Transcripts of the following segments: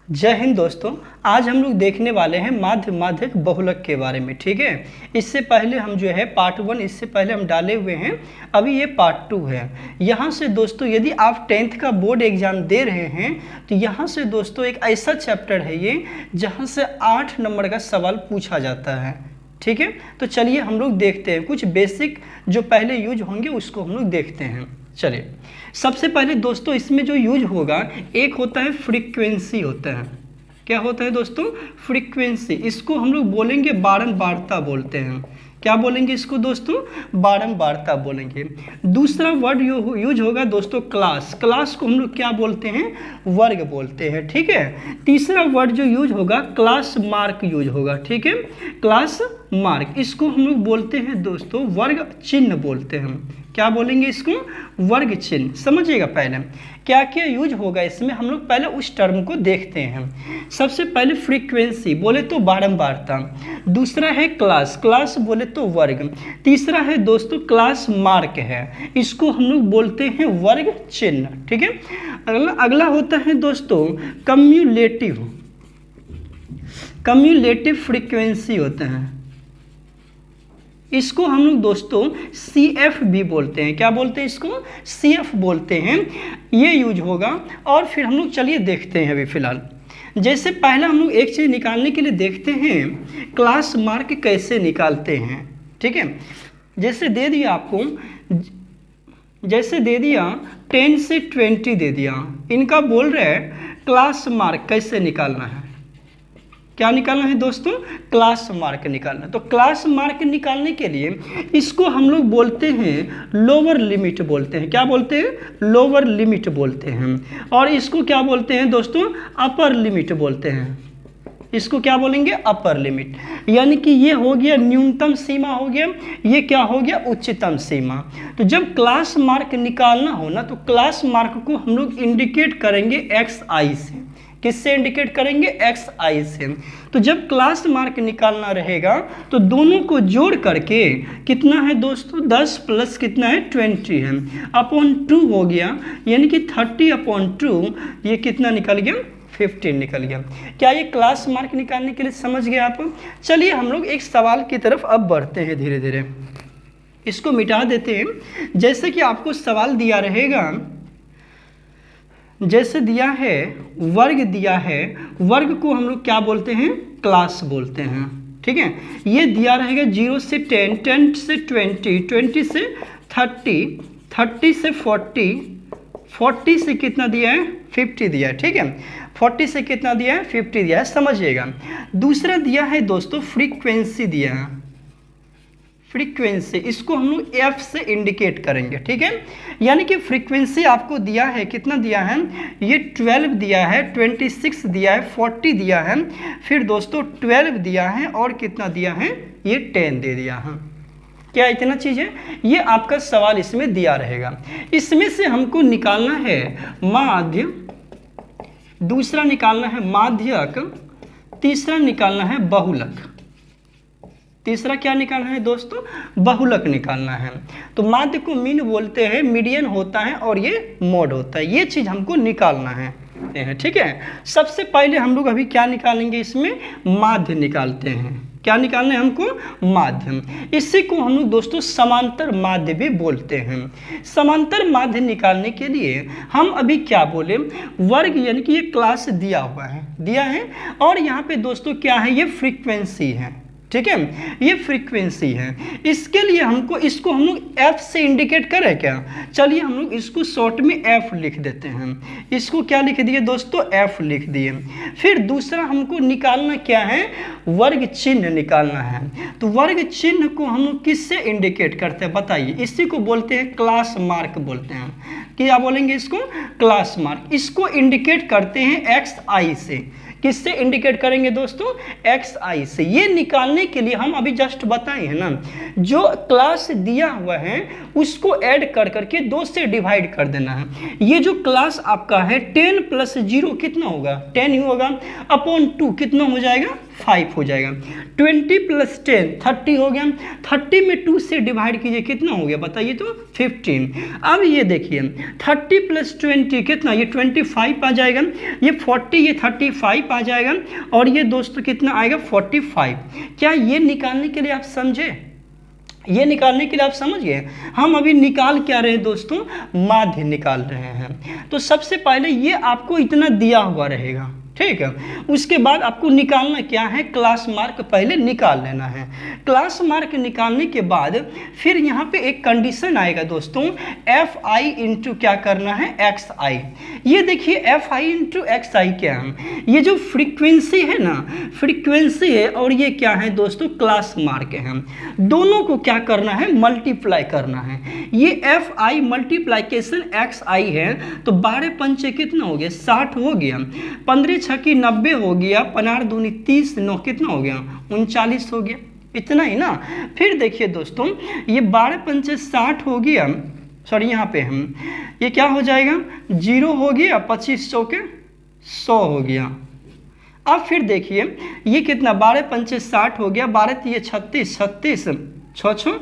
जय हिंद दोस्तों। आज हम लोग देखने वाले हैं माध्य माध्यक बहुलक के बारे में। ठीक है, इससे पहले हम जो है पार्ट 1 इससे पहले हम डाले हुए हैं, अभी ये पार्ट 2 है। यहाँ से दोस्तों यदि आप 10th का बोर्ड एग्जाम दे रहे हैं तो यहाँ से दोस्तों एक ऐसा चैप्टर है ये जहाँ से 8 नंबर का सवाल पूछा जाता है। ठीक है, तो चलिए हम लोग देखते हैं कुछ बेसिक जो पहले यूज होंगे उसको हम लोग देखते हैं। चलिए, सबसे पहले दोस्तों इसमें जो यूज होगा एक होता है फ्रीक्वेंसी होता है। क्या होता है दोस्तों? फ्रीक्वेंसी। इसको हम लोग बोलेंगे बारंबारता बोलते हैं। क्या बोलेंगे इसको दोस्तों? बारंबारता बोलेंगे। दूसरा वर्ड यूज होगा दोस्तों क्लास। क्लास को हम लोग क्या बोलते हैं? वर्ग बोलते हैं। ठीक है। तीसरा वर्ड जो यूज होगा क्लास मार्क यूज होगा। ठीक है, क्लास मार्क। इसको हम लोग बोलते हैं दोस्तों वर्ग चिन्ह बोलते हैं। क्या बोलेंगे इसको? वर्ग चिन्ह। समझिएगा पहले क्या क्या यूज होगा इसमें, हम लोग पहले उस टर्म को देखते हैं। सबसे पहले फ्रीक्वेंसी बोले तो बारंबारता, दूसरा है क्लास, क्लास बोले तो वर्ग, तीसरा है दोस्तों क्लास मार्क है, इसको हम लोग बोलते हैं वर्ग चिन्ह। ठीक है। अगला होता है दोस्तों कम्युलेटिव। कम्युलेटिव फ्रीक्वेंसी होता है, इसको हम लोग दोस्तों CF भी बोलते हैं। क्या बोलते हैं इसको? CF बोलते हैं। ये यूज होगा। और फिर हम लोग चलिए देखते हैं अभी फिलहाल। जैसे पहला हम लोग एक चीज़ निकालने के लिए देखते हैं क्लास मार्क कैसे निकालते हैं। ठीक है, जैसे दे दिया आपको, जैसे दे दिया 10 से 20 दे दिया, इनका बोल रहे हैं क्लास मार्क कैसे निकालना है। क्या निकालना है दोस्तों? क्लास मार्क निकालना। तो क्लास मार्क निकालने के लिए इसको हम लोग बोलते हैं लोअर लिमिट बोलते हैं। क्या बोलते हैं? लोअर लिमिट बोलते हैं। और इसको क्या बोलते हैं दोस्तों? अपर लिमिट बोलते हैं। इसको क्या बोलेंगे? Upper limit. यानी कि ये हो गया न्यूनतम सीमा हो गया, ये क्या हो गया? उच्चतम सीमा। तो जब क्लास मार्क निकालना हो ना तो क्लास मार्क को हम लोग इंडिकेट करेंगे XI से। किससे इंडिकेट करेंगे? XI से। तो जब क्लास मार्क निकालना रहेगा तो दोनों को जोड़ करके कितना है दोस्तों? 10 प्लस कितना है? 20 है, अपॉन 2 हो गया, यानी कि 30/2। ये कितना निकल गया? 15 निकल गया। क्या ये क्लास मार्क निकालने के लिए समझ गए आप? चलिए हम लोग एक सवाल की तरफ अब बढ़ते हैं धीरे धीरे। इसको मिटा देते हैं। जैसे कि आपको सवाल दिया रहेगा, जैसे दिया है वर्ग दिया है, वर्ग को हम लोग क्या बोलते हैं? क्लास बोलते हैं। ठीक है, ये दिया रहेगा 0 से 10, 10 से 20, 20 से 30, 30 से 40, 40 से कितना दिया है? 50 दिया है। ठीक है, 40 से कितना दिया है? 50 दिया है। समझिएगा। दूसरा दिया है दोस्तों फ्रीक्वेंसी दिया है। फ्रीक्वेंसी, इसको हम लोग F से इंडिकेट करेंगे। ठीक है, यानी कि फ्रीक्वेंसी आपको दिया है, कितना दिया है? ये 12 दिया है, 26 दिया है, 40 दिया है, फिर दोस्तों 12 दिया है और कितना दिया है? ये 10 दे दिया है। क्या इतना चीज़ है? ये आपका सवाल इसमें दिया रहेगा। इसमें से हमको निकालना है माध्य, दूसरा निकालना है माध्यक, तीसरा निकालना है बहुलक। तीसरा क्या निकालना है दोस्तों? बहुलक निकालना है। तो माध्य को मीन बोलते हैं, मीडियन होता है और ये मोड होता है। ये चीज़ हमको निकालना है। ठीक है, सबसे पहले हम लोग अभी क्या निकालेंगे? इसमें माध्य निकालते हैं। क्या निकालना है हमको? माध्यम। इसी को हम लोग दोस्तों समांतर माध्य भी बोलते हैं। समांतर माध्य निकालने के लिए हम अभी क्या बोले? वर्ग, यानी कि ये क्लास दिया हुआ है, दिया है, और यहाँ पे दोस्तों क्या है? ये फ्रीक्वेंसी है। ठीक है, ये फ्रीक्वेंसी है। इसके लिए हमको, इसको हम लोग F से इंडिकेट करें क्या? चलिए हम लोग इसको शॉर्ट में F लिख देते हैं। इसको क्या लिख दिए दोस्तों? F लिख दिए। फिर दूसरा हमको निकालना क्या है? वर्ग चिन्ह निकालना है। तो वर्ग चिन्ह को हम लोग किससे इंडिकेट करते हैं बताइए? इसी को बोलते हैं क्लास मार्क बोलते हैं। क्या बोलेंगे इसको? Class mark. इसको इंडिकेट करते हैं XI से। किससे इंडिकेट करेंगे दोस्तों, xi से। ये निकालने के लिए हम अभी जस्ट बताए हैं ना, जो क्लास दिया हुआ है उसको ऐड कर करके 2 से डिवाइड कर देना है। ये जो क्लास आपका है 10 + 0 कितना होगा, 10 ही होगा, अपॉन 2 कितना हो जाएगा, 5 हो जाएगा। 20 + 10 30 हो गया, 30 में 2 से डिवाइड कीजिए कितना हो गया बताइए तो 15। अब ये देखिए 30 + 20 कितना, ये 25 आ जाएगा, ये 40, ये 35 आ जाएगा, और ये दोस्तों कितना आएगा 45। क्या ये निकालने के लिए आप समझे, ये निकालने के लिए आप समझ गए। हम अभी निकाल क्या रहे हैं दोस्तों, माध्य निकाल रहे हैं। तो सबसे पहले ये आपको इतना दिया हुआ रहेगा, ठीक है। उसके बाद आपको निकालना क्या है, क्लास मार्क पहले निकाल लेना है। क्लास मार्क निकालने के बाद फिर यहाँ पे एक कंडीशन आएगा दोस्तों, fi इंटू क्या करना है, xi। ये देखिए fi इंटू xi क्या है, ये जो फ्रीक्वेंसी है ना, फ्रीक्वेंसी है, और ये क्या है दोस्तों, क्लास मार्क है। दोनों को क्या करना है, मल्टीप्लाई करना है। ये fi मल्टीप्लाइकेशन xi है, तो 12 पंचे कितना हो गया, 60 हो गया, 15 6 की 90 हो गया, 15 दूनी 30, 9 कितना हो गया, 39 हो गया, इतना ही ना। फिर देखिए दोस्तों, ये 12 पंचे 60 हो गया, सॉरी यहाँ पे हम ये क्या हो जाएगा, 0 हो गया, 25 चौके 100 हो गया। अब फिर देखिए ये कितना, 12 पंचे 60 हो गया, 12 तिये 36, 36 6 6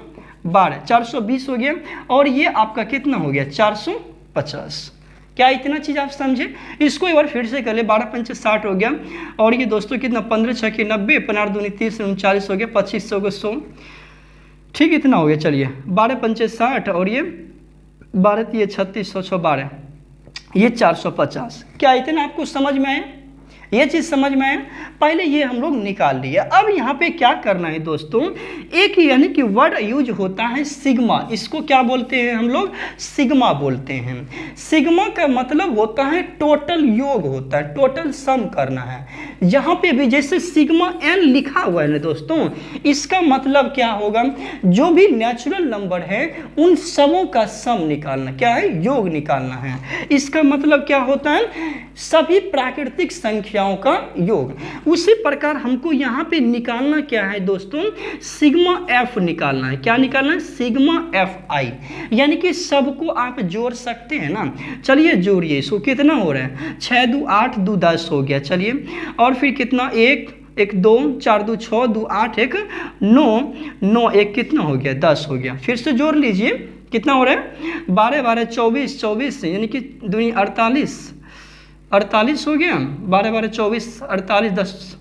12, 420 हो गया, और ये आपका कितना हो गया, 450। क्या इतना चीज़ आप समझे। इसको एक बार फिर से कर ले, 12 पंचे 60 हो गया, और ये दोस्तों कितना, 15 6 की 90, 15 दूनी 30, 39 हो गया, 25 को 100, ठीक इतना हो गया। चलिए 12 पंचे 60, और ये 12 तिये 36, 100 12, ये 450। क्या इतना आपको समझ में आया, ये चीज़ समझ में आया। पहले ये हम लोग निकाल लिए। अब यहाँ पे क्या करना है दोस्तों, एक यानी कि वर्ड यूज होता है सिग्मा, इसको क्या बोलते हैं हम लोग, सिग्मा बोलते हैं। सिग्मा का मतलब होता है टोटल योग होता है, टोटल सम करना है। यहाँ पे भी जैसे सिग्मा n लिखा हुआ है ना दोस्तों, इसका मतलब क्या होगा, जो भी नेचुरल नंबर है उन सबों का सम निकालना, क्या है, योग निकालना है। इसका मतलब क्या होता है, सभी प्राकृतिक संख्याओं का योग। उसी प्रकार हमको यहाँ पे निकालना क्या है दोस्तों, सिग्मा f निकालना है। क्या निकालना है, सिग्मा fi, यानी कि सबको आप जोड़ सकते हैं ना। चलिए जोड़िए, इसको कितना हो रहा है, 6 2 8 2 10 हो गया। चलिए, और फिर कितना, 1 1 2 4 2 6 2 8 1 9 9 1 कितना हो गया, 10 हो गया। फिर से जोड़ लीजिए, कितना हो रहा है, 12 12 24 24, यानी कि दूनी 48 48 हो गया, 12 12 24 48 10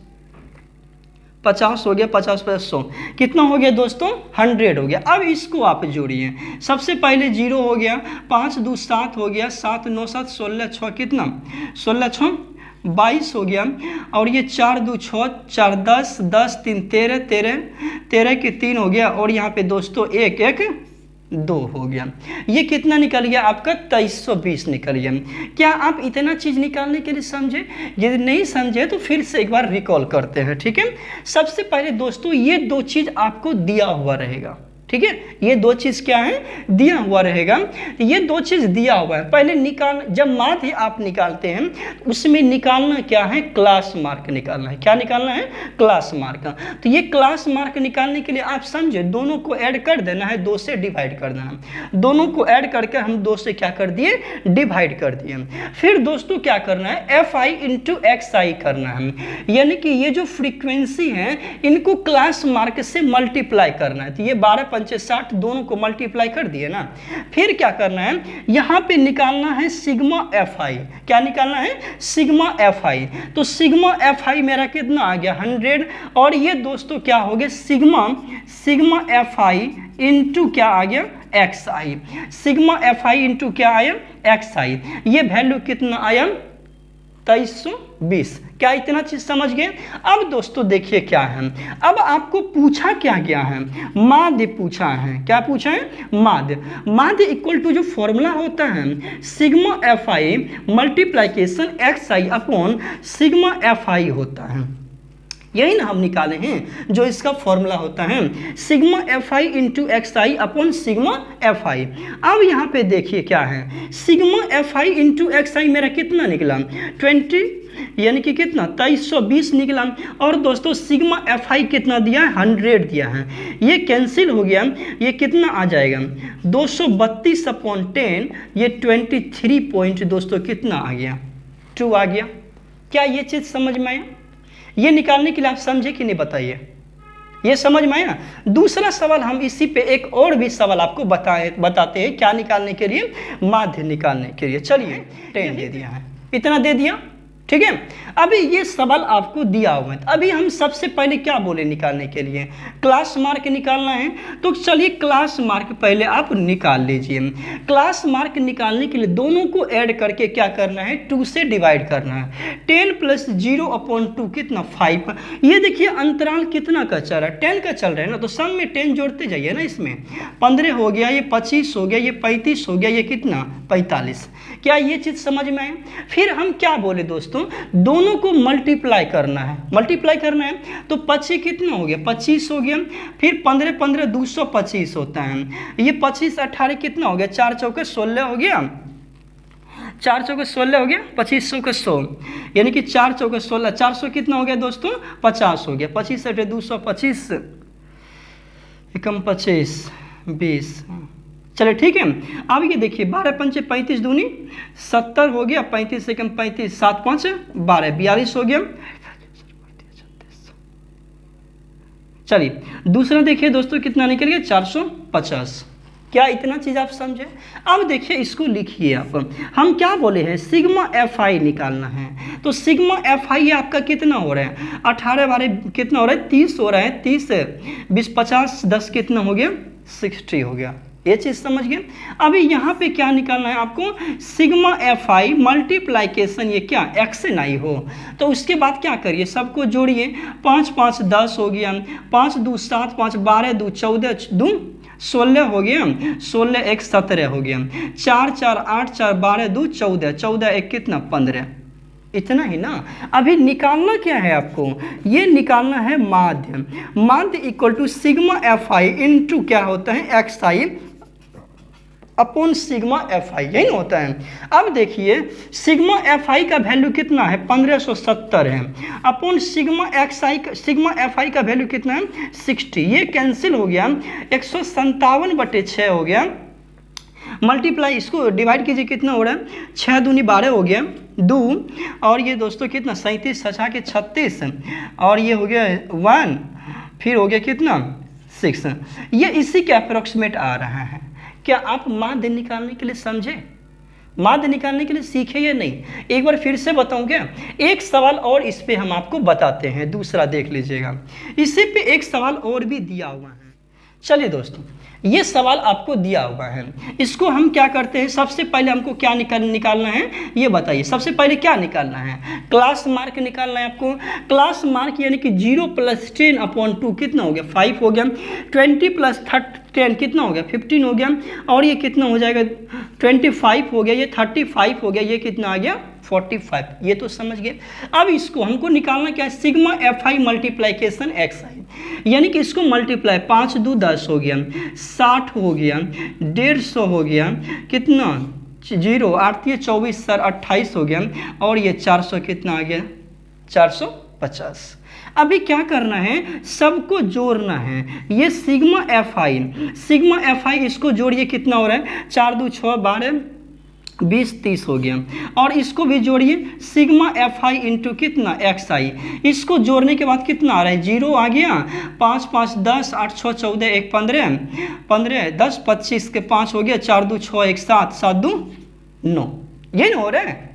50 हो गया, 50 + 100 कितना हो गया दोस्तों, 100 हो गया। अब इसको आप जोड़िए, सबसे पहले 0 हो गया, 5 2 7 हो गया, 7 9 7 16 6 कितना, 16 6 22 हो गया, और ये 4 2 6 4 10 10 3 13 13 13 के 3 हो गया, और यहाँ पे दोस्तों 1 1 2 हो गया। ये कितना निकल गया आपका, 2320 निकल गया। क्या आप इतना चीज निकालने के लिए समझे, यदि नहीं समझे तो फिर से एक बार रिकॉल करते हैं, ठीक है। सबसे पहले दोस्तों ये 2 चीज आपको दिया हुआ रहेगा, ठीक है। ये 2 चीज़ क्या है, दिया हुआ रहेगा। ये 2 चीज़ दिया हुआ है। पहले निकाल, जब माध्य आप निकालते हैं उसमें निकालना क्या है, क्लास मार्क निकालना है। क्या निकालना है, क्लास मार्क। तो ये क्लास मार्क निकालने के लिए आप समझे, दोनों को ऐड कर देना है, 2 से डिवाइड कर देना है। दोनों को ऐड करके हम 2 से क्या कर दिए, डिवाइड कर दिए। फिर दोस्तों क्या करना है, fi इंटू xi करना है, यानी कि ये जो फ्रीक्वेंसी है इनको क्लास मार्क से मल्टीप्लाई करना है। तो ये 12 पंचे 60 दोनों को मल्टीप्लाई कर दिए ना। फिर क्या करना है, यहाँ पे निकालना है सिग्मा fi। क्या निकालना है, सिग्मा fi। तो सिग्मा fi मेरा कितना आ गया, 100, और ये दोस्तों क्या हो गया, सिग्मा fi इंटू क्या आ गया, xi। सिग्मा fi इंटू क्या आया, xi। ये वैल्यू कितना आया, 2320। क्या इतना चीज समझ गए। अब दोस्तों देखिए क्या है, अब आपको पूछा क्या गया है, माध्य पूछा है। क्या पूछा है, माध्य। माध्य इक्वल टू जो फॉर्मूला होता है sigma fi multiplication xi upon sigma fi होता है। यही ना हम निकाले हैं, जो इसका फॉर्मूला होता है sigma F I into X I upon sigma F I. अब यहाँ पे देखिए क्या है, sigma F I into X I मेरा कितना निकला 20, यानी कि कितना 2320 निकला। और दोस्तों सिग्मा एफ आई कितना दिया है 100 दिया है, ये कैंसिल हो गया, ये कितना आ जाएगा 232 अपॉन 10, ये 23 पॉइंट दोस्तों कितना आ गया 2 आ गया। क्या ये चीज़ समझ में आया? ये निकालने के लिए आप समझे कि नहीं बताइए, ये समझ में आया? दूसरा सवाल हम इसी पे एक और भी सवाल आपको बताते हैं, क्या निकालने के लिए, माध्य निकालने के लिए। चलिए 10 दे दिया है, इतना दे दिया, ठीक है। अभी ये सवाल आपको दिया हुआ है, अभी हम सबसे पहले क्या बोले निकालने के लिए, क्लास मार्क निकालना है। तो चलिए क्लास मार्क पहले आप निकाल लीजिए। क्लास मार्क निकालने के लिए दोनों को ऐड करके क्या करना है 2 से डिवाइड करना है। 10 + 0 अपॉन 2 कितना 5। ये देखिए अंतराल कितना का चल रहा है 10 का चल रहा है ना, तो सम में 10 जोड़ते जाइए ना, इसमें 15 हो गया, ये 25 हो गया, ये 35 हो गया, ये कितना 45। क्या ये चीज़ समझ में आए? फिर हम क्या बोले दोस्तों, दोनों को मल्टीप्लाई करना है, मल्टीप्लाई करना है तो 25 कितना हो गया 25 हो गया, फिर 15 15 225 होता है, ये 25 18 कितना हो गया 4 चौके 16 हो गया, 4 चौके 16 हो गया, 25 का 100, यानी कि 4 चौके 16, 400 कितना हो गया दोस्तों 50 हो गया, 25 × 225 एकम 25 20। चलिए ठीक है। अब ये देखिए 12 × 5 = 35 दूनी 70 हो गया, 35 एकम 35 7 × 5 = 12 42 हो गया। चलिए दूसरा देखिए दोस्तों कितना निकल गया 450। क्या इतना चीज़ आप समझे? अब देखिए इसको लिखिए आप, हम क्या बोले हैं सिग्मा एफ आई निकालना है, तो सिग्मा एफ आई आपका कितना हो रहा है 18 12 कितना हो रहा है 30 हो रहा है, 30 20 50 10 कितना हो गया 60 हो गया। ये चीज़ समझ गए। अभी यहाँ पे क्या निकालना है आपको, सिग्मा एफ आई मल्टीप्लाइकेशन ये क्या एक्स एन आई हो, तो उसके बाद क्या करिए सबको जोड़िए, 5 5 10 हो गया, 5 2 7 5 12 2 14 2 16 हो गया, 16 1 17 हो गया, 4 4 8 4 12 2 14 14 1 कितना 15, इतना ही ना। अभी निकालना क्या है आपको, ये निकालना है माध्य। माध्य equal to sigma F I into क्या होता है X I upon sigma F I, यही होता है। अब देखिए सिग्मा एफ आई का वैल्यू कितना है 1570 है, अपॉन सिग्मा एक्स आई सिग्मा एफ आई का वैल्यू कितना है 60, ये कैंसिल हो गया 157/6 हो गया, मल्टीप्लाई इसको डिवाइड कीजिए कितना हो रहा है 6 दूनी 12 हो गया 2, और ये दोस्तों कितना 37 सचा के 36, और ये हो गया 1, फिर हो गया कितना 6, ये इसी के अप्रोक्सीमेट आ रहा है। क्या आप माध्य निकालने के लिए समझे, माध्य निकालने के लिए सीखे या नहीं? एक बार फिर से बताऊं क्या, एक सवाल और इस पे हम आपको बताते हैं, दूसरा देख लीजिएगा, इसी पे एक सवाल और भी दिया हुआ है। चलिए दोस्तों ये सवाल आपको दिया हुआ है, इसको हम क्या करते हैं, सबसे पहले हमको क्या निकालना है ये बताइए। सबसे पहले क्या निकालना है, क्लास मार्क निकालना है आपको। क्लास मार्क यानी कि 0 + 10 अपॉन 2 कितना हो गया 5 हो गया, 20 + 10 कितना हो गया 15 हो गया, और ये कितना हो जाएगा 25 हो गया, ये 35 हो गया, ये कितना आ गया 45। ये तो समझ गए। अब इसको हमको निकालना क्या है, sigma F I multiplication X I, यानी कि इसको मल्टीप्लाई 5 2 10 हो गया, 60 हो गया, 150 हो गया, कितना 0 8 24 सर 28 हो गया, और ये 400 कितना आ गया 450। अभी क्या करना है, सबको जोड़ना है, ये सिग्मा एफ आई इसको जोड़िए कितना हो रहा है 4 2 6 12 20 30 हो गया, और इसको भी जोड़िए सिग्मा एफ आई इंटू कितना एक्स आई, इसको जोड़ने के बाद कितना आ रहा है 0 आ गया, 5 5 10 8 6 14 1 15 15 10 25 के 5 हो गया, 4 2 6 1 7 7 2 9, ये ना हो रहा है,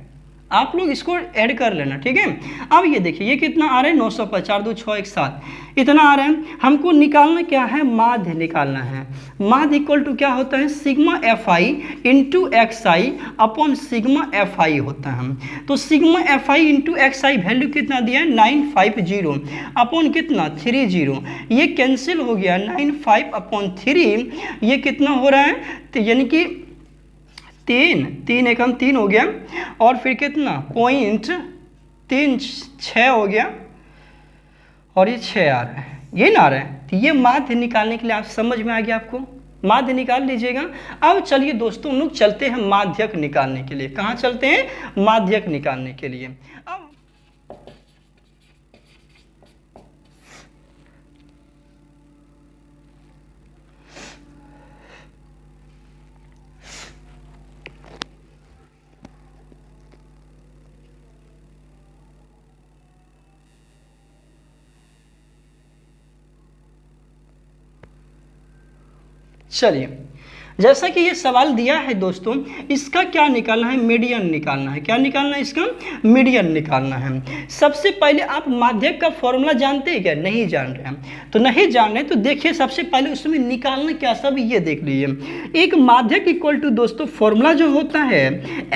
आप लोग इसको ऐड कर लेना ठीक है। अब ये देखिए ये कितना आ रहा है 950, 4 2 6 1 7 इतना आ रहा है। हमको निकालना क्या है, माध्य निकालना है। माध्य इक्वल टू क्या होता है, sigma F I into X I upon sigma F आई होता है। तो sigma F I into X I value कितना दिया है 950 अपॉन कितना 30, ये कैंसिल हो गया 95 अपॉन 3, ये कितना हो रहा है, तो यानी कि 3 एकम 3 हो गया, और फिर कितना 0.36 हो गया, और ये 6 आ रहा है, ये ना आ रहा है। तो ये माध्य निकालने के लिए आप समझ में आ गया आपको, माध्य निकाल लीजिएगा। अब चलिए दोस्तों हम लोग चलते हैं माध्यक निकालने के लिए। कहाँ चलते हैं? माध्यक निकालने के लिए। अब चलिए, जैसा कि ये सवाल दिया है दोस्तों, इसका क्या निकालना है? मीडियन निकालना है। क्या निकालना है? इसका मीडियन निकालना है। सबसे पहले आप माध्यक का फॉर्मूला जानते हैं क्या? नहीं जान रहे हैं तो नहीं जान रहे तो देखिए, सबसे पहले उसमें निकालना क्या सब ये देख लीजिए। एक माध्यक इक्वल टू दोस्तों फॉर्मूला जो होता है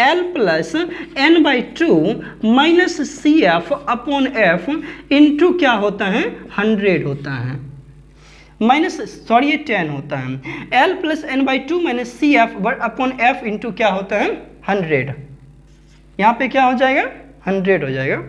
L plus n/2 minus CF upon F into क्या होता है? 100 होता है, माइनस सॉरी ये 10 होता है। L plus n/2 minus CF upon F into क्या होता है? 100। यहाँ पे क्या हो जाएगा? 100 हो जाएगा।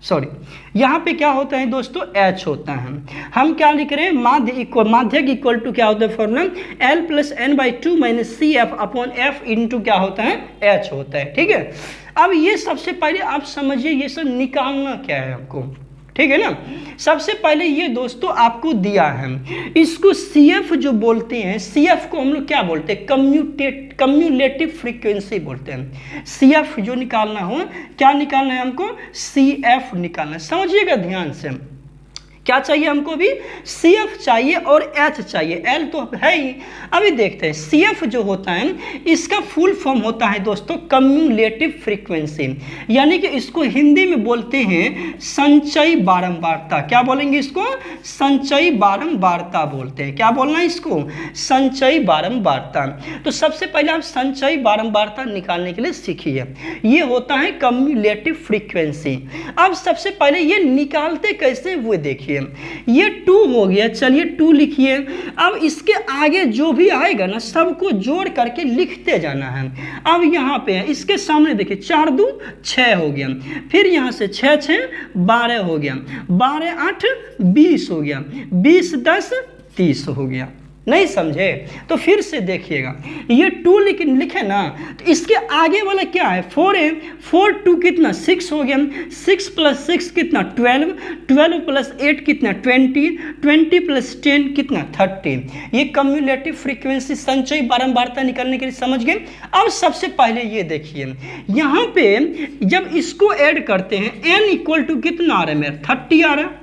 सॉरी, यहाँ पे क्या होता है दोस्तों? H होता है। हम क्या लिख रहे हैं? माध्यक इक्वल टू क्या होता है formula? L plus n/2 minus CF upon F into क्या होता है? H होता है। ठीक है, अब ये सबसे पहले आप समझिए ये सब निकालना क्या है आपको, ठीक है ना। सबसे पहले ये दोस्तों आपको दिया है, इसको CF जो बोलते हैं, CF को हम लोग क्या बोलते हैं? कम्यूलेटिव फ्रीक्वेंसी बोलते हैं। CF जो निकालना हो, क्या निकालना है हमको? CF निकालना है। समझिएगा ध्यान से, क्या चाहिए हमको? भी CF चाहिए और H चाहिए, L तो है ही। अभी देखते हैं CF जो होता है इसका फुल फॉर्म होता है दोस्तों कम्यूलेटिव फ्रीक्वेंसी, यानी कि इसको हिंदी में बोलते हैं संचयी बारंबारता। क्या बोलेंगे इसको? संचयी बारंबारता बोलते हैं। क्या बोलना है इसको? संचयी बारंबारता। तो सबसे पहले आप संचयी बारंबारता निकालने के लिए सीखिए, ये होता है कम्यूलेटिव फ्रीक्वेंसी। अब सबसे पहले ये निकालते कैसे वो देखिए। ये 2 हो गया, चलिए 2 लिखिए। अब इसके आगे जो भी आएगा ना सबको जोड़ करके लिखते जाना है। अब यहाँ पे है, इसके सामने देखिए 4 2 6 हो गया, फिर यहाँ से 6 6 12 हो गया, 12 8 20 हो गया, 20 10 30 हो गया। नहीं समझे तो फिर से देखिएगा, ये 2 लिखे ना, तो इसके आगे वाला क्या है? 4 है, 4 2 कितना? 6 हो गया, 6 प्लस 6 कितना? 12, 12 प्लस 8 कितना? 20, 20 प्लस 10 कितना? 30। ये कम्यूलेटिव फ्रीक्वेंसी संचयी बारंबारता निकालने के लिए समझ गए। अब सबसे पहले ये देखिए, यहाँ पे जब इसको ऐड करते हैं n इक्वल टू कितना आ रहा है मेरा? 30 आ रहा है।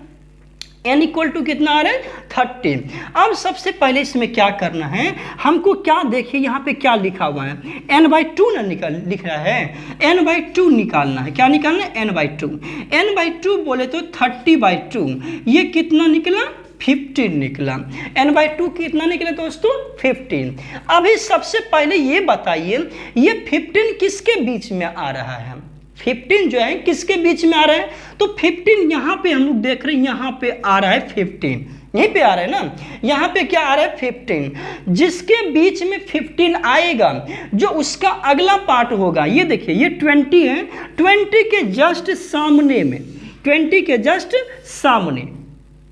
n इक्वल टू कितना आ रहा है? 30। अब सबसे पहले इसमें क्या करना है हमको? क्या देखिए यहाँ पे क्या लिखा हुआ है? n/2 ना लिख रहा है, n/2 निकालना है। क्या निकालना है? n/2। n/2 बोले तो 30/2, ये कितना निकला? 15 निकला। n/2 कितना निकला दोस्तों? 15। अभी सबसे पहले ये बताइए, ये 15 किसके बीच में आ रहा है? 15 जो है किसके बीच में आ रहा है? तो 15 यहाँ पे हम लोग देख रहे हैं, यहाँ पे आ रहा है 15, यहीं पे आ रहा है ना। यहाँ पे क्या आ रहा है? 15। जिसके बीच में 15 आएगा जो उसका अगला पार्ट होगा, ये देखिए ये 20 है, 20 के जस्ट सामने में, 20 के जस्ट सामने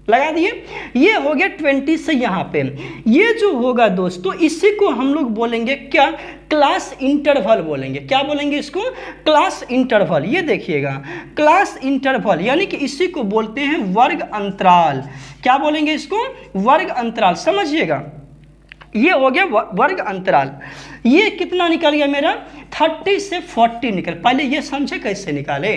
लगा दिए, ये हो गया 20 से यहाँ पे। ये जो होगा दोस्तों इसी को हम लोग बोलेंगे क्या? क्लास इंटरवल बोलेंगे। क्या बोलेंगे इसको? Class interval. ये देखिएगा क्लास इंटरवल, यानी कि इसी को बोलते हैं वर्ग अंतराल। क्या बोलेंगे इसको? वर्ग अंतराल। समझिएगा, ये हो गया वर्ग अंतराल। ये कितना निकल गया मेरा? 30 से 40 निकल। पहले ये समझे कैसे निकाले।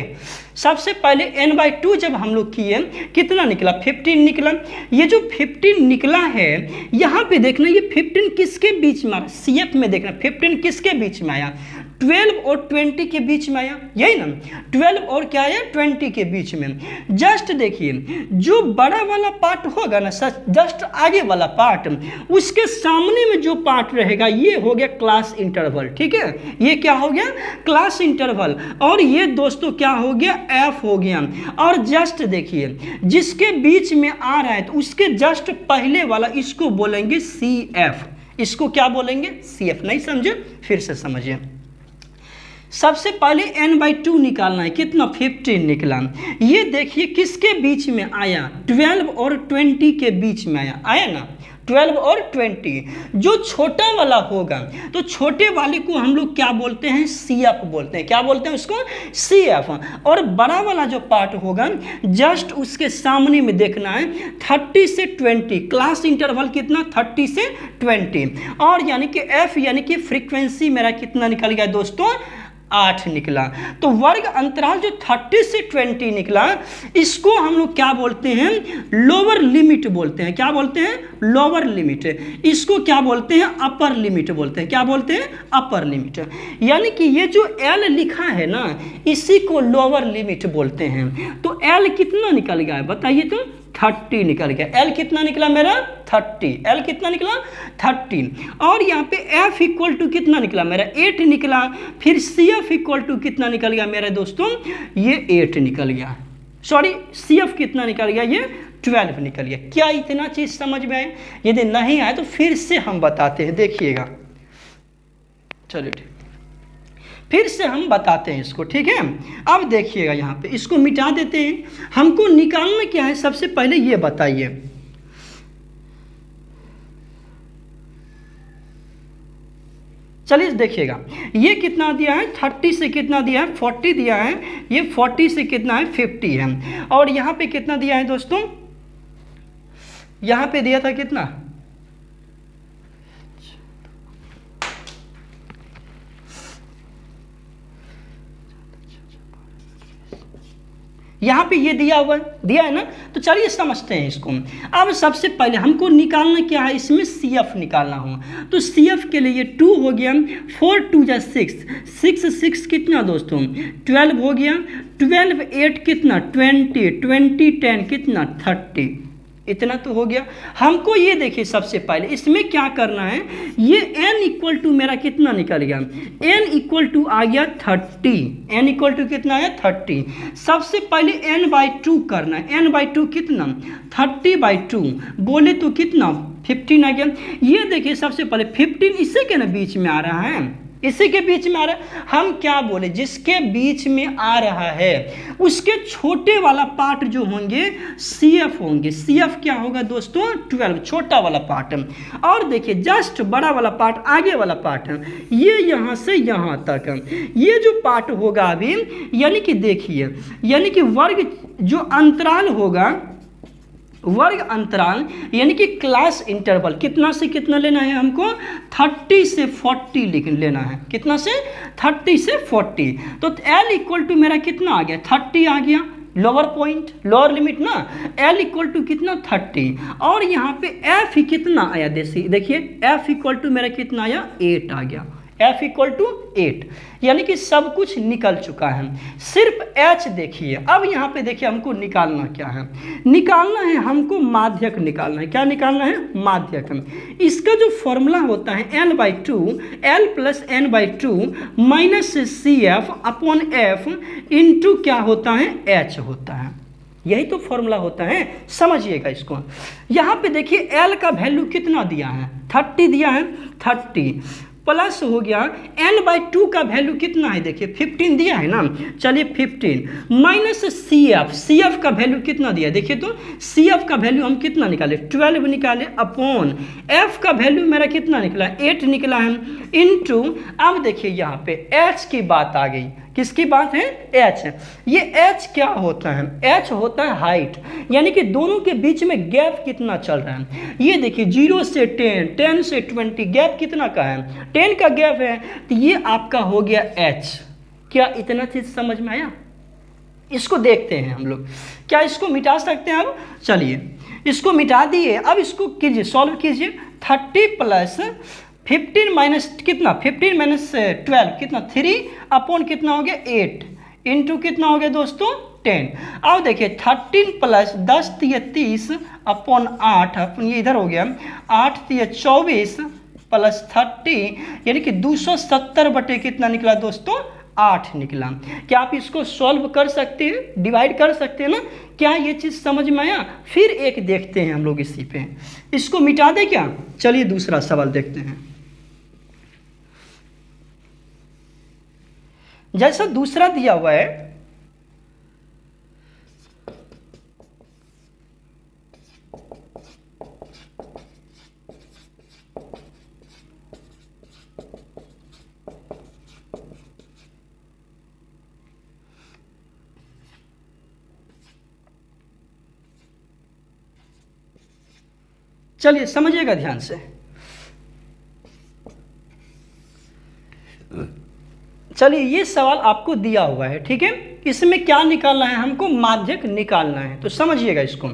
सबसे पहले n/2 जब हम लोग किए कितना निकला? 15 निकला। ये जो 15 निकला है यहाँ पे देखना, ये 15 किसके बीच में आया? CF में देखना 15 किसके बीच में आया? 12 और 20 के बीच में आया, यही ना। 12 और क्या आया? 20 के बीच में। जस्ट देखिए जो बड़ा वाला पार्ट होगा ना, जस्ट आगे वाला पार्ट, उसके सामने में जो पार्ट रहेगा ये हो गया क्लास इंटरवल। ठीक है, ये क्या हो गया? Class interval. और ये दोस्तों क्या हो गया? F हो गया। और जस्ट देखिए जिसके बीच में आ रहा है तो उसके जस्ट पहले वाला इसको बोलेंगे CF। इसको क्या बोलेंगे, CF। नहीं समझे, फिर से समझिए। सबसे पहले n/2 निकालना है, कितना 15 निकला। ये देखिए किसके बीच में आया, 12 और 20 के बीच में आया ना, 12 और 20। जो छोटा वाला होगा तो छोटे वाले को हम लोग क्या बोलते हैं, CF बोलते हैं। क्या बोलते हैं उसको, CF। और बड़ा वाला जो पार्ट होगा जस्ट उसके सामने में देखना है 30 से 20, क्लास इंटरवल कितना 30 से 20। और यानी कि F यानी कि फ्रीक्वेंसी मेरा कितना निकल गया दोस्तों, 8 निकला। तो वर्ग अंतराल जो 30 से 20 निकला, इसको हम लोग क्या बोलते हैं, लोअर लिमिट बोलते हैं। क्या बोलते हैं, लोअर लिमिट। इसको क्या बोलते हैं, अपर लिमिट बोलते हैं। क्या बोलते हैं, अपर लिमिट। यानी कि ये जो L लिखा है ना, इसी को लोअर लिमिट बोलते हैं। तो L कितना निकल गया है बताइए, तो 30 निकल गया। L कितना निकला मेरा, 30। L कितना निकला, 30। और यहाँ पे F इक्वल टू कितना निकला मेरा, 8 निकला। फिर CF इक्वल टू कितना निकल गया मेरे दोस्तों, ये 8 निकल गया। सॉरी, CF कितना निकल गया, ये 12 निकल गया। क्या इतना चीज समझ में आए? यदि नहीं आए तो फिर से हम बताते हैं, देखिएगा। चलिए ठीक, फिर से हम बताते हैं इसको, ठीक है। अब देखिएगा यहाँ पे, इसको मिटा देते हैं। हमको निकालना क्या है, सबसे पहले ये बताइए। चलिए देखिएगा, ये कितना दिया है, 30 से कितना दिया है, 40 दिया है। ये 40 से कितना है, 50 है। और यहाँ पे कितना दिया है दोस्तों, यहाँ पे दिया था कितना, यहाँ पे ये दिया हुआ दिया है ना। तो चलिए समझते हैं इसको। अब सबसे पहले हमको निकालना क्या है, इसमें CF निकालना हो। तो CF के लिए 2 हो गया, 4 2 जा 6, 6 6 कितना दोस्तों, 12 हो गया। 12 8 कितना, 20, 20 10 कितना, 30। इतना तो हो गया। हमको ये देखिए, सबसे पहले इसमें क्या करना है, ये n इक्वल टू मेरा कितना निकल गया, n इक्वल टू आ गया 30। n इक्वल टू कितना आया, 30। सबसे पहले n/2 करना है। n/2 कितना, 30/2 बोले तो कितना, 15 आ गया। ये देखिए सबसे पहले 15 इसी के ना बीच में आ रहा है, इसी के बीच में आ रहा है। हम क्या बोले, जिसके बीच में आ रहा है उसके छोटे वाला पार्ट जो होंगे CF होंगे। CF क्या होगा दोस्तों, 12, छोटा वाला पार्ट। और देखिए जस्ट बड़ा वाला पार्ट, आगे वाला पार्ट है, ये यहाँ से यहाँ तक। ये जो पार्ट होगा अभी, यानी कि देखिए, यानी कि वर्ग जो अंतराल होगा, वर्ग अंतराल यानी कि क्लास इंटरवल कितना से कितना लेना है हमको, 30 से 40 लेना है। कितना से, 30 से 40। तो L इक्वल टू मेरा कितना आ गया, 30 आ गया। लोअर पॉइंट, लोअर लिमिट ना, L इक्वल टू कितना, 30। और यहाँ पे F कितना आया, देखिए F इक्वल टू मेरा कितना आया, 8 आ गया। F इक्वल टू 8, यानी कि सब कुछ निकल चुका है। सिर्फ H देखिए। अब यहाँ पे देखिए हमको निकालना क्या है, निकालना है हमको माध्यक निकालना है। क्या निकालना है, माध्यक। इसका जो फॉर्मूला होता है n/2, L plus n/2 minus CF upon F into क्या होता है, H होता है। यही तो फॉर्मूला होता है, समझिएगा इसको। यहाँ पे देखिए L का वैल्यू कितना दिया है, 30 दिया है, 30 प्लस हो गया n/2 का वैल्यू कितना है, देखिए 15 दिया है ना। चलिए 15 माइनस CF का वैल्यू कितना दिया, देखिए तो CF का वैल्यू हम कितना निकाले, 12 निकाले, अपॉन F का वैल्यू मेरा कितना निकला, 8 निकला है, इनटू। अब देखिए यहाँ पे H की बात आ गई। किसकी बात है, H। ये H क्या होता है, H होता है हाइट, यानी कि दोनों के बीच में गैप कितना चल रहा है। ये देखिए 0 से 10, 10 से 20, गैप कितना का है, 10 का गैप है। तो ये आपका हो गया H। क्या इतना चीज समझ में आया? इसको देखते हैं हम लोग, क्या इसको मिटा सकते हैं? अब चलिए इसको मिटा दिए। अब इसको कीजिए, सॉल्व कीजिए। 30 प्लस 15 माइनस कितना, 15 माइनस 12 कितना, 3 अपॉन कितना हो गया, 8 इंटू कितना हो गया दोस्तों, 10। अब देखिए 13 प्लस 10 3 30 अपॉन 8, अपन ये इधर हो गया, 8 3 24 प्लस 30 यानी कि 270 बटे कितना निकला दोस्तों, 8 निकला। क्या आप इसको सॉल्व कर सकते हैं, डिवाइड कर सकते हैं ना? क्या ये चीज़ समझ में आया? फिर एक देखते हैं हम लोग इसी पे, इसको मिटा दे क्या? चलिए दूसरा सवाल देखते हैं। जैसा दूसरा दिया हुआ है, चलिए समझिएगा ध्यान से। चलिए ये सवाल आपको दिया हुआ है, ठीक है। इसमें क्या निकालना है हमको? माध्यक निकालना है। तो समझिएगा इसको,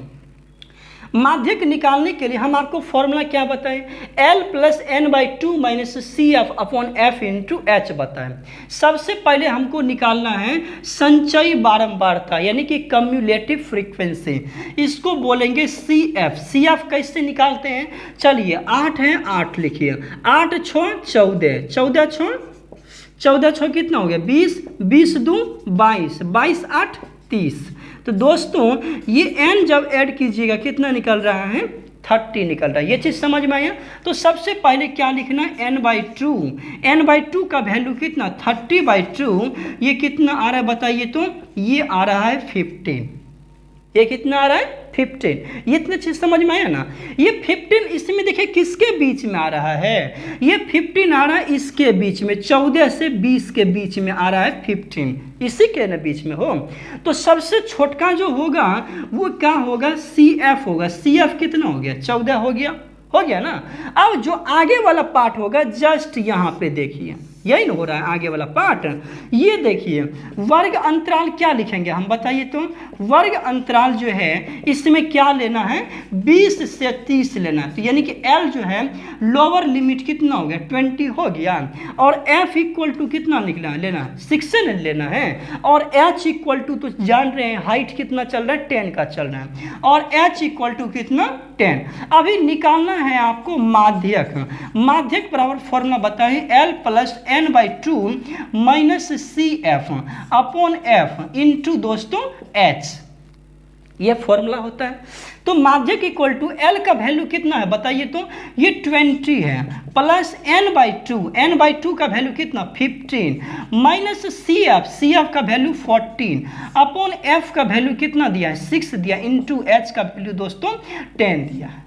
माध्यक निकालने के लिए हम आपको फॉर्मूला क्या बताएं? L plus N by two minus C F upon F into H बताएं। सबसे पहले हमको निकालना है संचयी बारंबारता, यानी कि कम्युलेटिव फ्रीक्वेंसी, इसको बोलेंगे सी एफ। सी एफ कैसे निकालते हैं? चलिए 8 है, 8 लिखिए, 8 6 14, 14 6 कितना हो गया? 20, 20 2 22, 22 8 30। तो दोस्तों ये n जब ऐड कीजिएगा कितना निकल रहा है? 30 निकल रहा है। ये चीज़ समझ में आया? तो सबसे पहले क्या लिखना है? n/2। n/2 का वैल्यू कितना? 30/2। ये कितना आ रहा है बताइए तो? ये आ रहा है 15। ये कितना आ रहा है? 15। ये इतनी चीज़ समझ में आया ना? ये 15 इसमें देखिए किसके बीच में आ रहा है? ये 15 आ रहा है इसके बीच में, 14 से 20 के बीच में आ रहा है 15, इसी के ना बीच में हो। तो सबसे छोटका जो होगा वो क्या होगा? CF होगा। CF कितना हो गया? 14 हो गया ना। अब जो आगे वाला पार्ट होगा जस्ट यहाँ पे देखिए, यही ना हो रहा है आगे वाला पार्ट। ये देखिए वर्ग अंतराल क्या लिखेंगे हम बताइए तो? वर्ग अंतराल जो है इसमें क्या लेना है? 20 से 30 लेना है। तो यानी कि L जो है लोअर लिमिट कितना हो गया? 20 हो गया। और F इक्वल टू कितना निकला लेना है? 6 से लेना है। और H इक्वल टू तो जान रहे हैं हाइट कितना चल रहा है? 10 का चल रहा है। और H इक्वल टू कितना? 10। अभी निकालना है आपको माध्यक। माध्यक बराबर फॉर्मूला बताएं, L plus n/2 minus C F upon F into दोस्तों H। ये फॉर्मूला होता है। तो माध्यक इक्वल टू L का वैल्यू कितना है बताइए तो? ये 20 है, प्लस n/2 का वैल्यू कितना? 15 माइनस सी एफ का वैल्यू 14 अपॉन F का वैल्यू कितना दिया है? 6 दिया, इंटू H का वैल्यू दोस्तों 10 दिया है।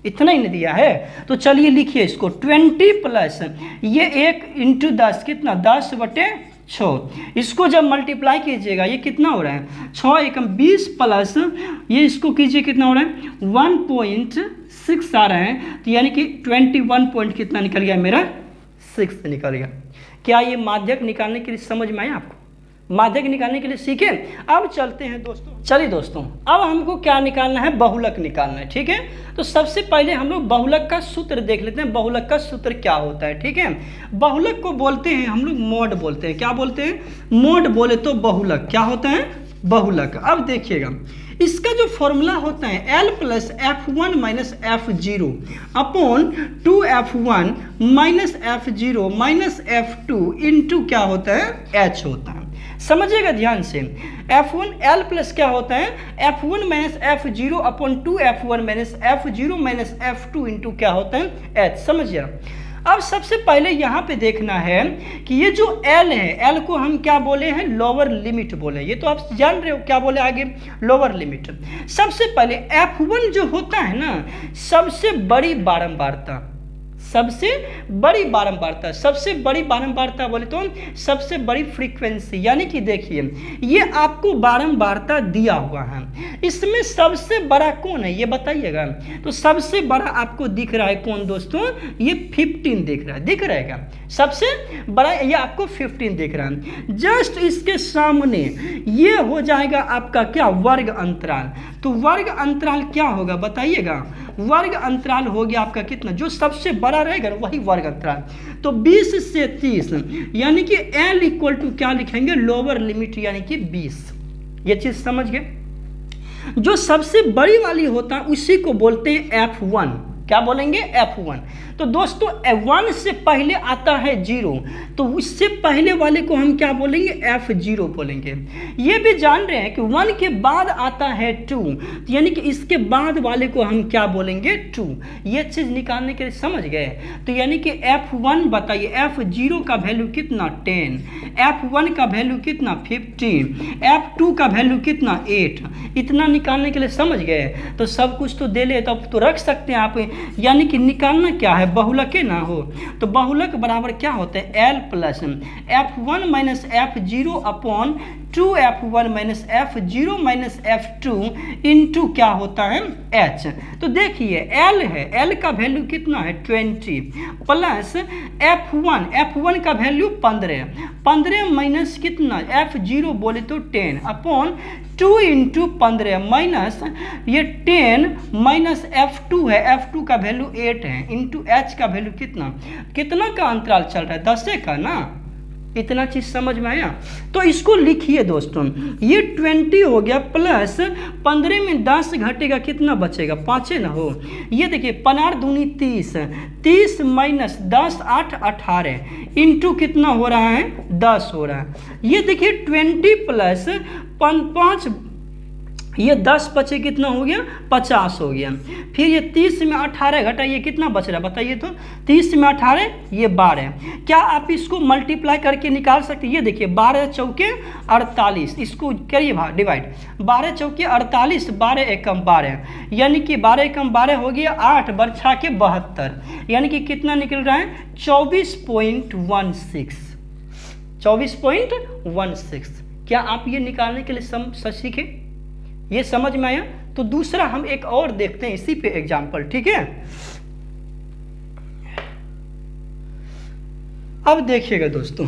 इतना ही नहीं दिया है। तो चलिए लिखिए इसको, 20 प्लस ये 1 इंटू 10 कितना? 10/6। इसको जब मल्टीप्लाई कीजिएगा ये कितना हो रहा है? 6 एकम 20 प्लस ये इसको कीजिए कितना हो रहा है? 1.6 आ रहा है। तो यानी कि 21 पॉइंट कितना निकल गया मेरा? 6 निकल गया। क्या ये माध्यक निकालने के लिए समझ में आया आपको? माध्यक निकालने के लिए सीखे। अब चलते हैं दोस्तों, चलिए दोस्तों अब हमको क्या निकालना है? बहुलक निकालना है, ठीक है। तो सबसे पहले हम लोग बहुलक का सूत्र देख लेते हैं। बहुलक का सूत्र क्या होता है, ठीक है। बहुलक को बोलते हैं हम लोग मोड बोलते हैं। क्या बोलते हैं? मोड बोले तो बहुलक क्या होता है? बहुलक। अब देखिएगा इसका जो फॉर्मूला होता है L plus F1 minus F0 upon 2F1 minus F0 minus F2 into क्या होता है? H होता है। समझिएगा ध्यान से, F1 L प्लस क्या होता है? F1 minus F0 upon 2F1 minus F0 minus F2 into क्या होता है? H। समझिए। अब सबसे पहले यहाँ पे देखना है कि ये जो L है, L को हम क्या बोले हैं? लोअर लिमिट बोले। ये तो आप जान रहे हो क्या बोले आगे? Lower limit. सबसे पहले F1 जो होता है ना, सबसे बड़ी बारंबारता, सबसे बड़ी बारंबारता, सबसे बड़ी बारंबारता बोले तो सबसे बड़ी फ्रीक्वेंसी, यानी कि देखिए ये आपको बारंबारता दिया हुआ है, इसमें सबसे बड़ा कौन है ये बताइएगा। तो सबसे बड़ा आपको दिख रहा है कौन दोस्तों? ये 15 दिख रहा है, दिख रहेगा सबसे बड़ा ये आपको 15 दिख रहा है। जस्ट इसके सामने ये हो जाएगा आपका क्या? वर्ग अंतराल। तो वर्ग अंतराल क्या होगा बताइएगा? वर्ग अंतराल हो गया आपका कितना? जो सबसे बड़ा रहेगा वही वर्ग अंतराल। तो 20 से 30 यानी कि L इक्वल टू क्या लिखेंगे? लोअर लिमिट यानी कि 20। ये चीज समझ गए। जो सबसे बड़ी वाली होता है उसी को बोलते हैं F1। क्या बोलेंगे F1। तो दोस्तों 1 से पहले आता है 0, तो उससे पहले वाले को हम क्या बोलेंगे F0 बोलेंगे। ये भी जान रहे हैं कि 1 के बाद आता है 2, यानी कि इसके बाद वाले को हम क्या बोलेंगे 2। ये चीज़ निकालने के लिए समझ गए। तो यानी कि F1 बताइए, F0 का वैल्यू कितना 10, F1 का वैल्यू कितना 15, F2 का वैल्यू कितना 8। इतना निकालने के लिए समझ गए। तो सब कुछ तो दे ले, तो रख सकते हैं आप। यानी कि निकालना क्या है, बहुलक ना हो, तो बहुलक बराबर क्या होता है L plus F1 minus F0 upon 2F1 minus F0 minus F2 into क्या होता है H। तो देखिए L है, L का वैल्यू कितना है 20 प्लस F1 का वैल्यू 15 माइनस कितना F0 बोले तो 10 अपॉन 2 इंटू 15 माइनस ये 10 माइनस F2 है, F2 का वैल्यू 8 है इंटू H का वैल्यू कितना का अंतराल चल रहा है 10 का ना। इतना चीज समझ में आया। तो इसको लिखिए दोस्तों, ये 20 हो गया प्लस 15 में 10 घटेगा कितना बचेगा 5 ना हो। ये देखिए 15 दूनी 30 माइनस 10 8 18 इंटू कितना हो रहा है 10 हो रहा है। ये देखिए 20 प्लस 5 ये 10 बचे कितना हो गया 50 हो गया। फिर ये 30 में 18 घटाइए कितना बच रहा है बताइए तो, 30 में 18 ये 12। क्या आप इसको मल्टीप्लाई करके निकाल सकते हैं। ये देखिए 12 चौके 48, इसको करिए डिवाइड, 12 चौके 48, 12 एकम 12, यानी कि 12 एकम 12 हो गया 8 बरछा के 72, यानी कि कितना निकल रहा है 24.16। क्या आप ये निकालने के लिए सीखे, ये समझ में आया। तो दूसरा हम एक और देखते हैं इसी पे एग्जाम्पल, ठीक है। अब देखिएगा दोस्तों,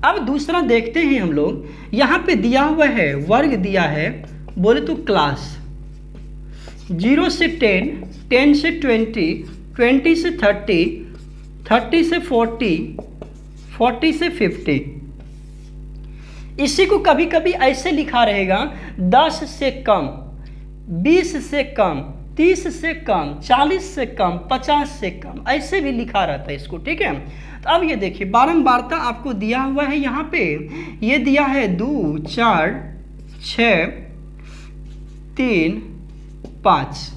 अब दूसरा देखते हैं हम लोग। यहां पे दिया हुआ है वर्ग दिया है, बोले तो क्लास 0 से 10, 10 से 20, 20 से 30, 30 से 40, 40 से 50। इसी को कभी कभी ऐसे लिखा रहेगा 10 से कम, 20 से कम, 30 से कम, 40 से कम, 50 से कम, ऐसे भी लिखा रहता है इसको, ठीक है। तो अब ये देखिए बारंबारता आपको दिया हुआ है, यहाँ पे ये दिया है 2 4 6 3 5,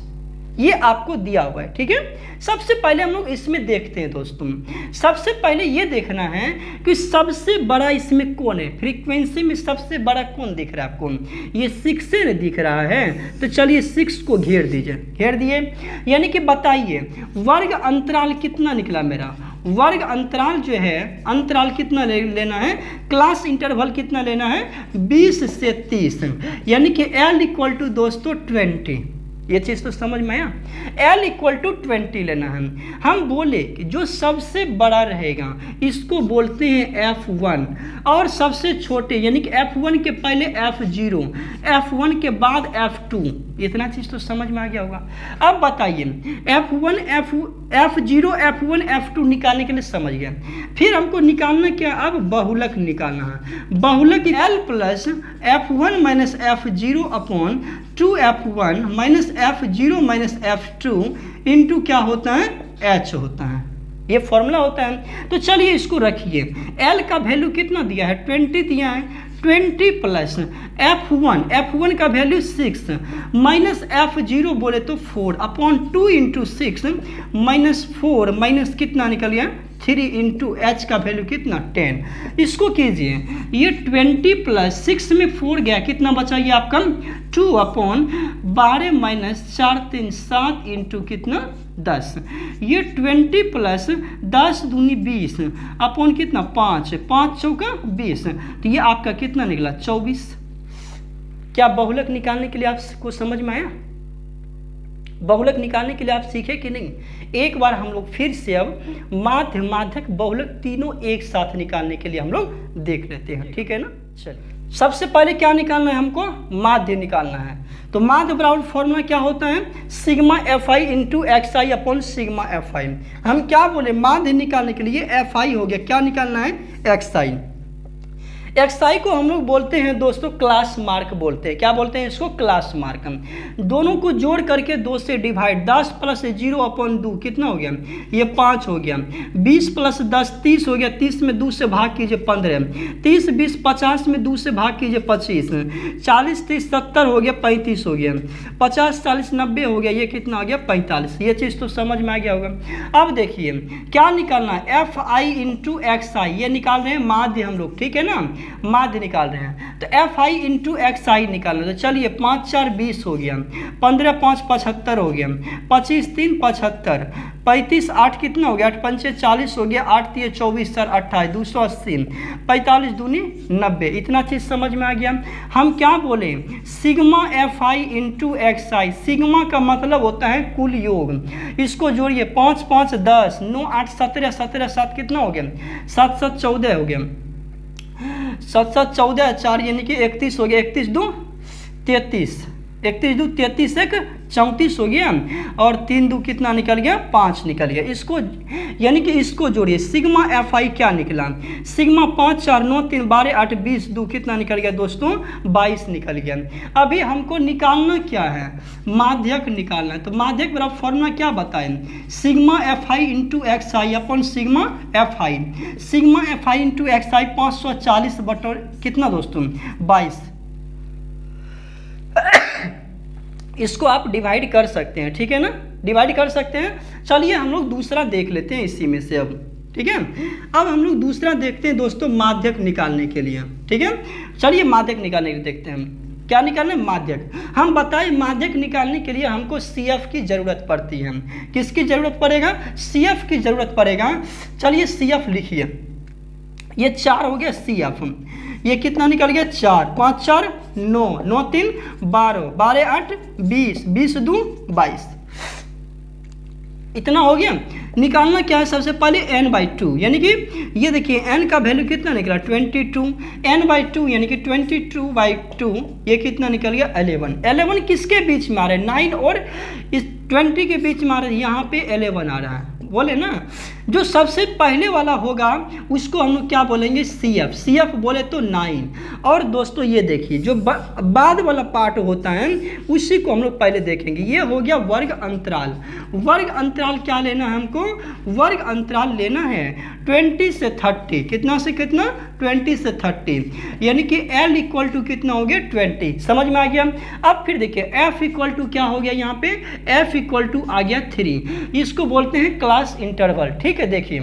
ये आपको दिया हुआ है, ठीक है। सबसे पहले हम लोग इसमें देखते हैं दोस्तों, सबसे पहले ये देखना है कि सबसे बड़ा इसमें कौन है, फ्रीक्वेंसी में सबसे बड़ा कौन दिख रहा है आपको, ये 6 से दिख रहा है। तो चलिए 6 को घेर दीजिए, घेर दिए। यानी कि बताइए वर्ग अंतराल कितना निकला मेरा, वर्ग अंतराल जो है अंतराल कितना लेना है, क्लास इंटरवल कितना लेना है 20 से 30, यानी कि L इक्वल टू दोस्तों 20। ये चीज़ तो समझ में आया, L इक्वल टू 20 लेना है। हम बोले कि जो सबसे बड़ा रहेगा इसको बोलते हैं F1, और सबसे छोटे यानी कि F1 के पहले F0, F1 के बाद F2। इतना चीज़ तो समझ में आ गया होगा। अब बताइए F1 F0 F1 F2 निकालने के लिए समझ गया। फिर हमको निकालना क्या, अब बहुलक निकालना है। बहुलक L plus F1 minus F0 upon 2F1 minus F0 minus F2 into क्या होता है H होता है, ये फॉर्मूला होता है। तो चलिए इसको रखिए, L का वैल्यू कितना दिया है 20 दिया है, 20 प्लस F1 का वैल्यू 6 माइनस F0 बोले तो 4 अपॉन 2 इंटू 6 माइनस 4 माइनस कितना निकल गया 3 इंटू H का वैल्यू कितना 10। इसको कीजिए, ये 20 प्लस 6 में 4 गया, कितना बचा ये आपका 2 अपॉन 12 माइनस 4 3 7 इंटू कितना 10। ये 20 प्लस 10 दूनी 20 अपॉन कितना 5 चौका 20, तो ये आपका कितना निकला 24। क्या बहुलक निकालने के लिए आपको समझ में आया, बहुलक निकालने के लिए आप सीखे कि नहीं। एक बार हम लोग फिर से अब माध्य माध्यक बहुलक तीनों एक साथ निकालने के लिए हम लोग देख लेते हैं, ठीक है ना। चलिए सबसे पहले क्या निकालना है हमको, माध्य निकालना है। तो माध्य बराबर फॉर्मूला क्या होता है, sigma F I into X I upon sigma F आई। हम क्या बोले माध्य निकालने के लिए एफ आई हो गया, क्या निकालना है एक्स आई। एक्सआई को हम लोग बोलते हैं दोस्तों क्लास मार्क बोलते हैं। क्या बोलते हैं इसको? Class mark. दोनों को जोड़ करके 2 से डिवाइड, 10 + 0/2 कितना हो गया? ये 5 हो गया। 20 + 10 30 हो गया। 30 में 2 से भाग कीजिए 15, 30 20 50 में 2 से भाग कीजिए 25, 40 30 70 हो गया, 35 हो गया, 50 40 90 हो गया, ये कितना आ गया? 45। ये चीज़ तो समझ में आ गया होगा। अब देखिए क्या निकालना है? FI × XI, ये निकाल रहे हैं माध्य हम लोग, ठीक है ना, माध्य निकाल रहे हैं। तो FI × XI निकालना। तो चलिए 5 4 20 हो गया, 15 5 75 हो गया, 25 3 75, 35 8 कितना हो गया? 8 5 40 हो गया, 8 3 24 4 28, 280, 45 दूनी 90। इतना चीज़ समझ में आ गया। हम क्या बोले? Sigma FI × XI। सिग्मा का मतलब होता है कुल योग। इसको जोड़िए 5 5 10, 9 8 17, 17 7 कितना हो गया? 7 7 14 हो गया, 7 7 14 4 यानी कि 31 हो गया, 31 2 33, 31 2 33 1 34 हो गया, और 3 2 कितना निकल गया? 5 निकल गया। इसको यानी कि इसको जोड़िए, सिग्मा FI क्या निकला? सिग्मा 5 4 9 3 12 8 20 2 कितना निकल गया दोस्तों? 22 निकल गया। अभी हमको निकालना क्या है? माध्यक निकालना है। तो माध्यक बराबर फॉर्मूला क्या बताएं? Sigma FI × XI upon sigma FI। Sigma FI × XI 540 बटा कितना दोस्तों? 22। इसको आप डिवाइड कर सकते हैं, ठीक है ना, डिवाइड कर सकते हैं। चलिए हम लोग दूसरा देख लेते हैं इसी में से अब, ठीक है। अब हम लोग दूसरा देखते हैं दोस्तों माध्यक निकालने के लिए, ठीक है। चलिए माध्यक निकालने के लिए देखते हैं क्या निकालना है? माध्यक। हम बताएं माध्यक निकालने के लिए हमको CF की ज़रूरत पड़ती है। किसकी ज़रूरत पड़ेगा? CF की ज़रूरत पड़ेगा। चलिए CF लिखिए, ये 4 हो गया CF। ये कितना निकल गया? 4 5 4 9, 9 3 12, 12 8 20, 20 2 22। इतना हो गया। निकालना क्या है? सबसे पहले n/2, यानी कि ये देखिए n का वैल्यू कितना निकला? 22। n/2 यानी कि 22/2, ये कितना निकल गया? 11। 11 किसके बीच में आ रहा है? 9 और इस 20 के बीच में आ रहा है। यहाँ पे 11 आ रहा है, बोले ना। जो सबसे पहले वाला होगा उसको हम लोग क्या बोलेंगे? CF। CF बोले तो 9। और दोस्तों ये देखिए जो बाद वाला पार्ट होता है उसी को हम लोग पहले देखेंगे। ये हो गया वर्ग अंतराल। वर्ग अंतराल क्या लेना है हमको? वर्ग अंतराल लेना है 20 से 30। कितना से कितना? 20 से 30, यानी कि L = कितना हो गया? 20। समझ में आ गया। अब फिर देखिए F = क्या हो गया? यहाँ पे F = आ गया 3। इसको बोलते हैं क्लास इंटरवल, ठीक है। देखिए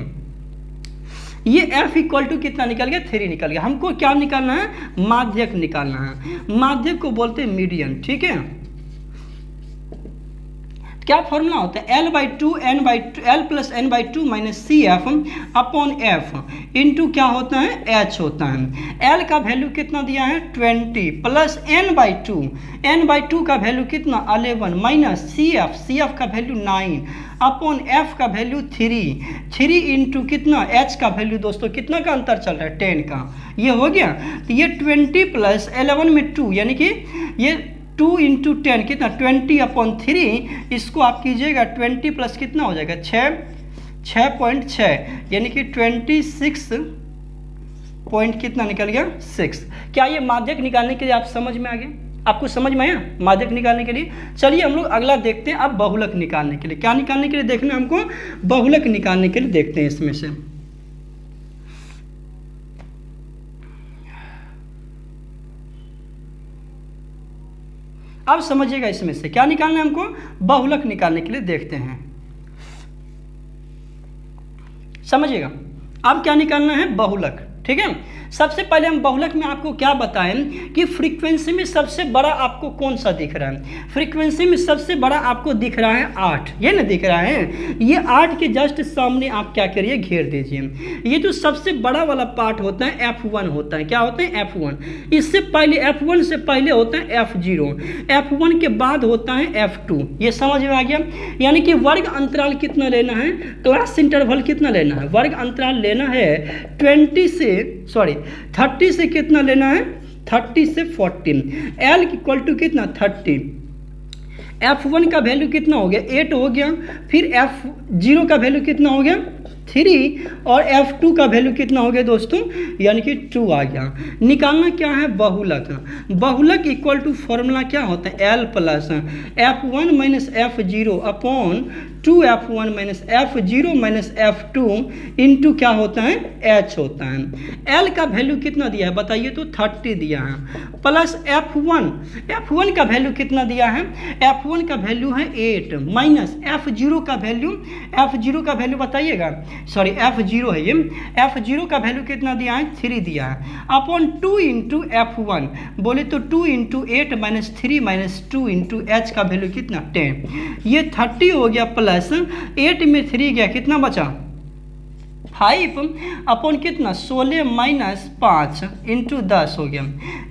ये F = कितना निकल गया? 3 निकल गया। हमको क्या निकालना है? माध्यक निकालना है। माध्यक को बोलते हैं मीडियन, ठीक है। क्या फॉर्मूला होता है? L/2 L + n/2 - CF upon F into क्या होता है? H होता है। L का वैल्यू कितना दिया है? 20 प्लस n/2, n/2 का वैल्यू कितना? 11 माइनस CF का वैल्यू 9 अपॉन F का वैल्यू 3 इंटू कितना? H का वैल्यू दोस्तों कितना का अंतर चल रहा है? 10 का। ये हो गया। तो ये 20 + 11 में 2, यानी कि ये 2 × 10 कितना? 20/3। इसको आप कीजिएगा 20 प्लस कितना हो जाएगा? 6.6, यानी कि 26 पॉइंट कितना निकल गया? 6। क्या ये माध्यक निकालने के लिए आप समझ में आ गए? आपको समझ में आया माध्यक निकालने के लिए? चलिए हम लोग अगला देखते हैं। अब बहुलक निकालने के लिए क्या निकालने के लिए देखना है हमको? बहुलक निकालने के लिए देखते हैं इसमें से। अब समझिएगा इसमें से क्या निकालना है हमको? बहुलक निकालने के लिए देखते हैं, समझिएगा। अब क्या निकालना है? बहुलक, ठीक है। सबसे पहले हम बहुलक में आपको क्या बताएं कि फ्रीक्वेंसी में सबसे बड़ा आपको कौन सा दिख रहा है? फ्रीक्वेंसी में सबसे बड़ा आपको दिख रहा है 8, ये ना दिख रहा है। ये 8 के जस्ट सामने आप क्या करिए? घेर दीजिए। ये जो सबसे बड़ा वाला पार्ट होता है F1 होता है। क्या होता है? F1। इससे पहले F1 से पहले होता है F0, F1 के बाद होता है F2। ये समझ में आ गया। यानी कि वर्ग अंतराल कितना लेना है? क्लास इंटरवल कितना लेना है? वर्ग अंतराल लेना है 30 से कितना लेना है? 30 से 14। L = कितना? 30। F1 का वैल्यू कितना हो गया? 8 हो गया। फिर F0 का वैल्यू कितना हो गया? 3 और F2 का वैल्यू कितना हो गया दोस्तों, यानी कि 2 आ गया। निकालना क्या है, बहुलक। बहुलक इक्वल टू फॉर्मूला क्या होता है, L plus F1 minus F0 upon 2F1 minus F0 minus F2 into क्या होता है, H होता है। L का वैल्यू कितना दिया है बताइए तो 30 दिया है, प्लस F1 का वैल्यू कितना दिया है, F1 का वैल्यू है 8 माइनस F0 का वैल्यू बताइएगा, सॉरी F0 है ये, F0 का वैल्यू कितना दिया है, 3 दिया है, अपॉन 2 इंटू F1 बोले तो 2 into 8 minus 3 minus 2 into H का वैल्यू कितना 10, ये 30 हो गया प्लस 8 में 3 गया, कितना बचा 5 अपॉन कितना 16 माइनस 5 इंटू 10 हो गया,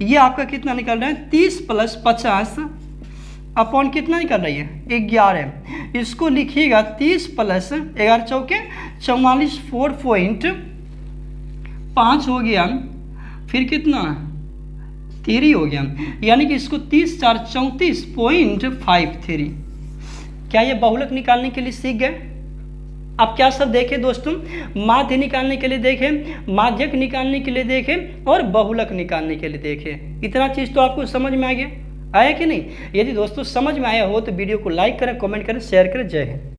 ये आपका कितना निकल रहा है 30 प्लस 50 अपॉन कितना निकल रही है 11। इसको लिखिएगा 30 प्लस 11 चौके 44 4.5 हो गया, फिर कितना 3 हो गया, यानी कि इसको 30 4 34.53। क्या ये बहुलक निकालने के लिए सीख गए? आप क्या सब देखें दोस्तों, माध्य निकालने के लिए देखें, माध्यक निकालने के लिए देखें और बहुलक निकालने के लिए देखें। इतना चीज़ तो आपको समझ में आ गया, आया कि नहीं? यदि दोस्तों समझ में आया हो तो वीडियो को लाइक करें, कमेंट करें, शेयर करें। जय हिंद।